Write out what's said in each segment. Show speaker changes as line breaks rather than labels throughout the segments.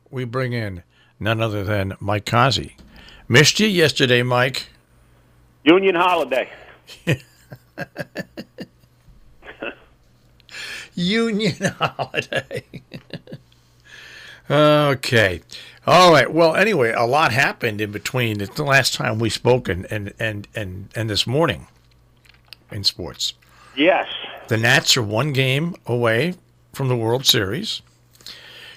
We bring in none other than Mike Cozzi. Missed you yesterday, Mike.
Union holiday.
Union holiday. Okay. All right. Well, anyway, a lot happened in between the last time we spoke and this morning in sports.
Yes.
The Nats are one game away from the World Series.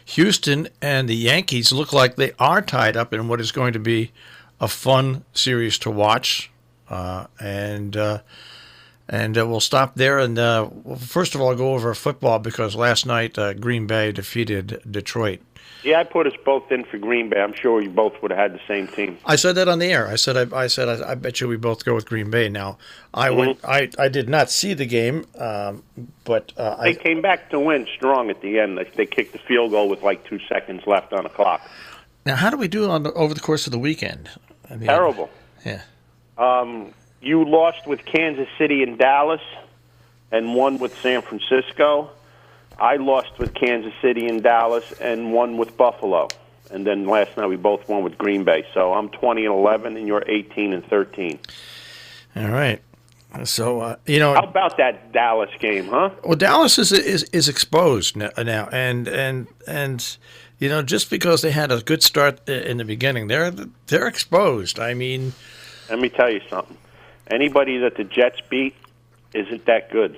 Houston and the Yankees look like they are tied up in what is going to be a fun series to watch. And we'll stop there. And first of all, I'll go over football because last night Green Bay defeated Detroit.
Yeah, I put us both in for Green Bay. I'm sure you both would have had the same team.
I said that on the air. I bet you we both go with Green Bay. Now, I did not see the game, but
they came back to win strong at the end. They kicked the field goal with like 2 seconds left on the clock.
Now, how do we do over the course of the weekend?
Terrible.
Yeah.
You lost with Kansas City and Dallas, and won with San Francisco. I lost with Kansas City and Dallas and won with Buffalo. And then last night we both won with Green Bay. So I'm 20-11 and you're 18-13.
All right. So
how about that Dallas game, huh?
Well, Dallas is exposed now, and just because they had a good start in the beginning, they're exposed. I mean,
let me tell you something. Anybody that the Jets beat isn't that good.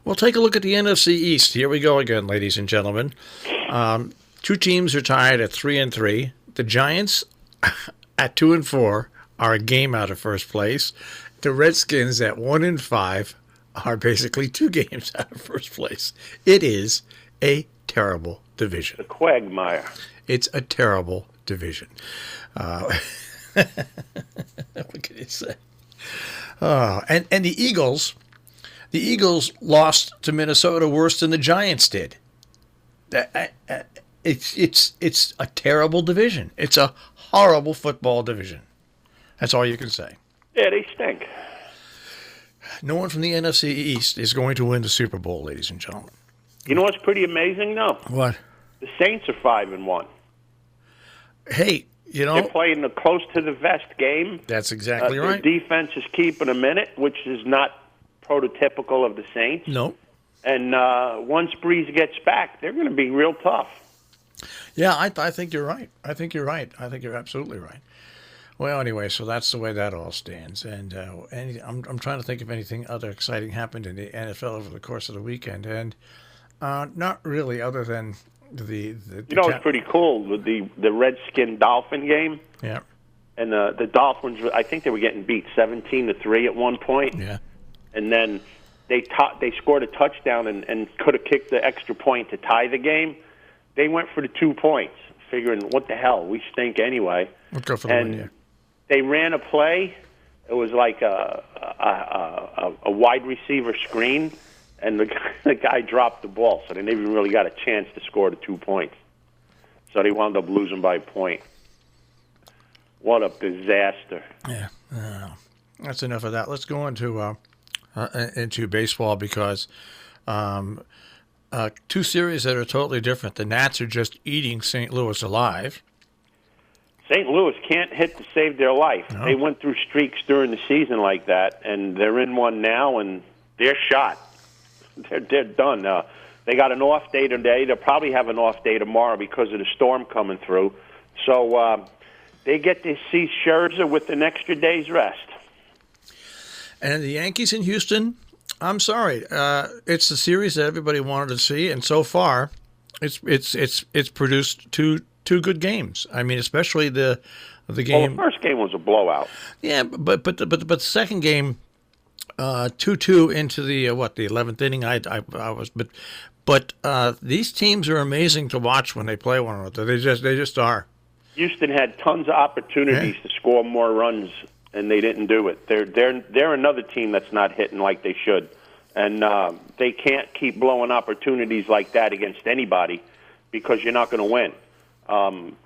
Well, take a look at the NFC East. Here we go again, ladies and gentlemen. Two teams are tied at 3-3. The Giants at 2-4 are a game out of first place. The Redskins at 1-5 are basically 2 games out of first place. It is a terrible division.
The quagmire.
It's a terrible division. What can you say? And the Eagles. The Eagles lost to Minnesota worse than the Giants did. It's a terrible division. It's a horrible football division. That's all you can say.
Yeah, they stink.
No one from the NFC East is going to win the Super Bowl, ladies and gentlemen.
You know what's pretty amazing, though?
What?
The Saints are 5-1.
Hey,
they're playing a close to the vest game.
That's exactly right.
The defense is keeping them in it, which is not prototypical of the Saints.
No.
And once Breeze gets back, they're going to be real tough.
Yeah, I think you're right. I think you're right. I think you're absolutely right. Well, anyway, so that's the way that all stands. And I'm trying to think if anything other exciting happened in the NFL over the course of the weekend. And not really, other than the
it's pretty cool with the Redskin-Dolphin game.
Yeah.
And the Dolphins, I think they were getting beat 17-3 at one point.
Yeah.
And then they scored a touchdown and could have kicked the extra point to tie the game. They went for the 2 points, figuring, what the hell, we stink anyway.
Let's go for the win, yeah.
They ran a play. It was like a wide receiver screen, and the guy dropped the ball, so they never even really got a chance to score the 2 points. So they wound up losing by a point. What a disaster.
Yeah. That's enough of that. Let's go into baseball because two series that are totally different. The Nats are just eating St. Louis alive.
St. Louis can't hit to save their life. No. They went through streaks during the season like that, and they're in one now, and they're shot. They're done. They got an off day today. They'll probably have an off day tomorrow because of the storm coming through. So they get to see Scherzer with an extra day's rest.
And the Yankees in Houston, I'm sorry, it's the series that everybody wanted to see, and so far, it's produced two good games. I mean, especially the game.
Well, the first game was a blowout.
Yeah, but the second game, 2-2 into the 11th inning. But these teams are amazing to watch when they play one another. They just are. Houston
had tons of opportunities to score more runs, and they didn't do it. They're another team that's not hitting like they should, and they can't keep blowing opportunities like that against anybody because you're not going to win.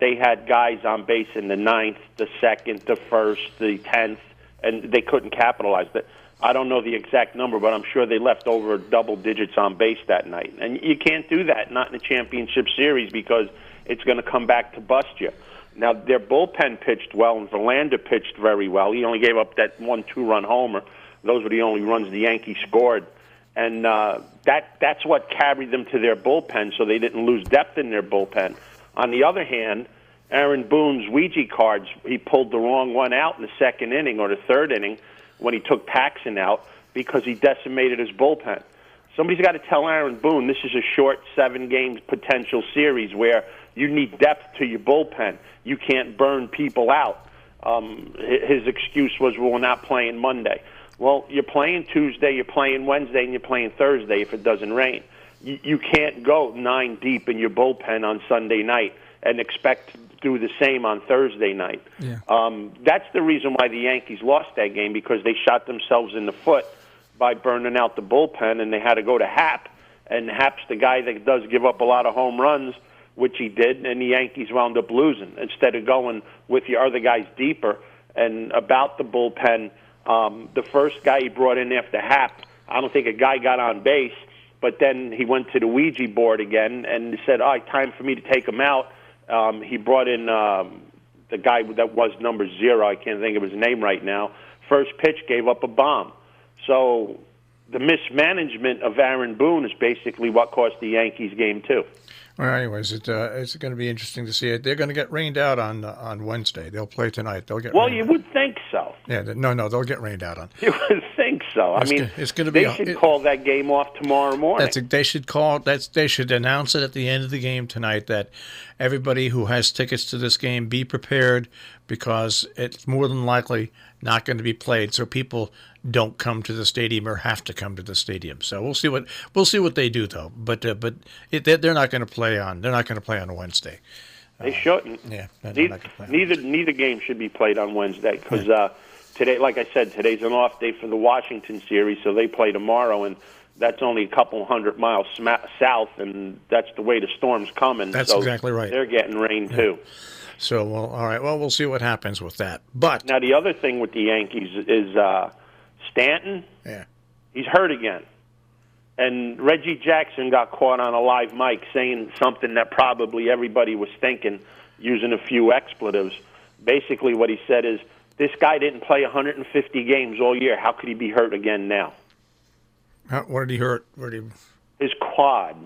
They had guys on base in the 9th, the 2nd, the 1st, the 10th, and they couldn't capitalize. I don't know the exact number, but I'm sure they left over double digits on base that night. And you can't do that, not in a championship series, because it's going to come back to bust you. Now, their bullpen pitched well, and Verlander pitched very well. He only gave up that 1 2-run homer. Those were the only runs the Yankees scored. And that's what carried them to their bullpen, so they didn't lose depth in their bullpen. On the other hand, Aaron Boone's Ouija cards, he pulled the wrong one out in the second inning or the third inning when he took Paxton out because he decimated his bullpen. Somebody's got to tell Aaron Boone this is a short 7-game potential series where you need depth to your bullpen. You can't burn people out. His excuse was, well, we're not playing Monday. Well, you're playing Tuesday, you're playing Wednesday, and you're playing Thursday if it doesn't rain. You can't go 9 deep in your bullpen on Sunday night and expect to do the same on Thursday night.
Yeah.
That's the reason why the Yankees lost that game, because they shot themselves in the foot by burning out the bullpen, and they had to go to Happ. And Happ's the guy that does give up a lot of home runs, which he did, and the Yankees wound up losing. Instead of going with your other guys deeper and about the bullpen, the first guy he brought in after Happ, I don't think a guy got on base, but then he went to the Ouija board again and said, all right, time for me to take him out. He brought in the guy that was number 0. I can't think of his name right now. First pitch, gave up a bomb. So the mismanagement of Aaron Boone is basically what cost the Yankees game 2.
Well, anyways, it's going to be interesting to see it. They're going to get rained out on Wednesday. They'll play tonight. They'll get.
Well, you would think so.
Yeah, no, they'll get rained out on.
You would think so.
It's going to be.
They should call that game off tomorrow morning.
They should announce it at the end of the game tonight that everybody who has tickets to this game be prepared, because it's more than likely not going to be played. So people don't come to the stadium or have to come to the stadium. So we'll see what they do though. But they're not going to play on. They're not going to play on a Wednesday.
They shouldn't.
Yeah.
Neither game should be played on Wednesday, because today, like I said, today's an off day for the Washington series, so they play tomorrow, and that's only a couple hundred miles south, and that's the way the storm's coming.
That's exactly right.
They're getting rain too.
So, well, all right. Well, we'll see what happens with that. But
now the other thing with the Yankees is Stanton.
Yeah.
He's hurt again. And Reggie Jackson got caught on a live mic saying something that probably everybody was thinking, using a few expletives. Basically what he said is, this guy didn't play 150 games all year. How could he be hurt again now?
What did he hurt?
His quad.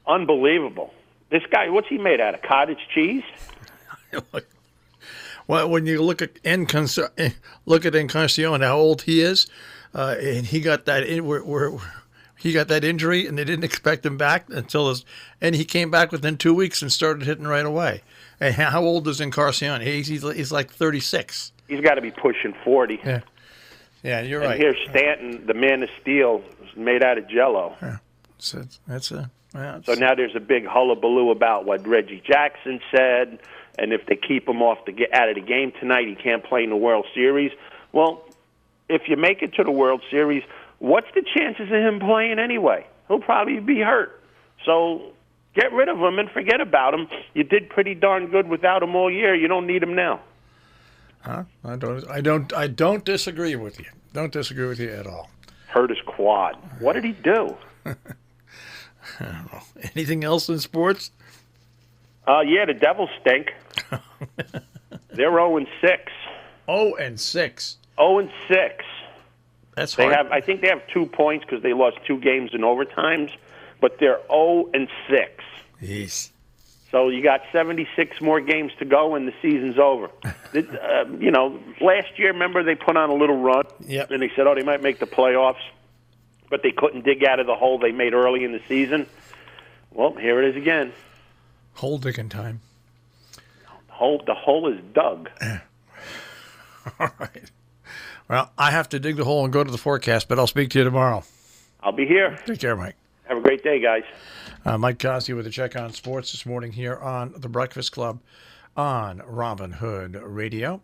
Unbelievable. This guy, what's he made out of? Cottage cheese?
Well, when you look at Encarnacion, how old he is, and he got that injury, and they didn't expect him back and he came back within 2 weeks and started hitting right away. And how old is Encarnacion? He's like 36.
He's got to be pushing 40.
Yeah, you're
and
right.
Here's Stanton, the man of steel, is made out of Jell-O.
Yeah. So
So now there's a big hullabaloo about what Reggie Jackson said, and if they keep him out of the game tonight, he can't play in the World Series. Well, if you make it to the World Series, what's the chances of him playing anyway? He'll probably be hurt. So get rid of him and forget about him. You did pretty darn good without him all year. You don't need him now.
Huh? I don't disagree with you. Don't disagree with you at all.
Hurt his quad. What did he do?
I don't know. Anything else in sports?
Yeah, the Devils stink. They're 0-6.
0-6.
0-6.
That's hard.
I think they have 2 points because they lost 2 games in overtimes, but they're 0-6.
Yes.
So you got 76 more games to go, and the season's over. Last year, remember, they put on a little run,
Yep.
and they said, they might make the playoffs, but they couldn't dig out of the hole they made early in the season. Well, here it is again.
Hole digging time.
The hole is dug.
All right. Well, I have to dig the hole and go to the forecast, but I'll speak to you tomorrow.
I'll be here.
Take care, Mike.
Have a great day, guys.
Mike Cozzi with a check on sports this morning here on The Breakfast Club on Robin Hood Radio.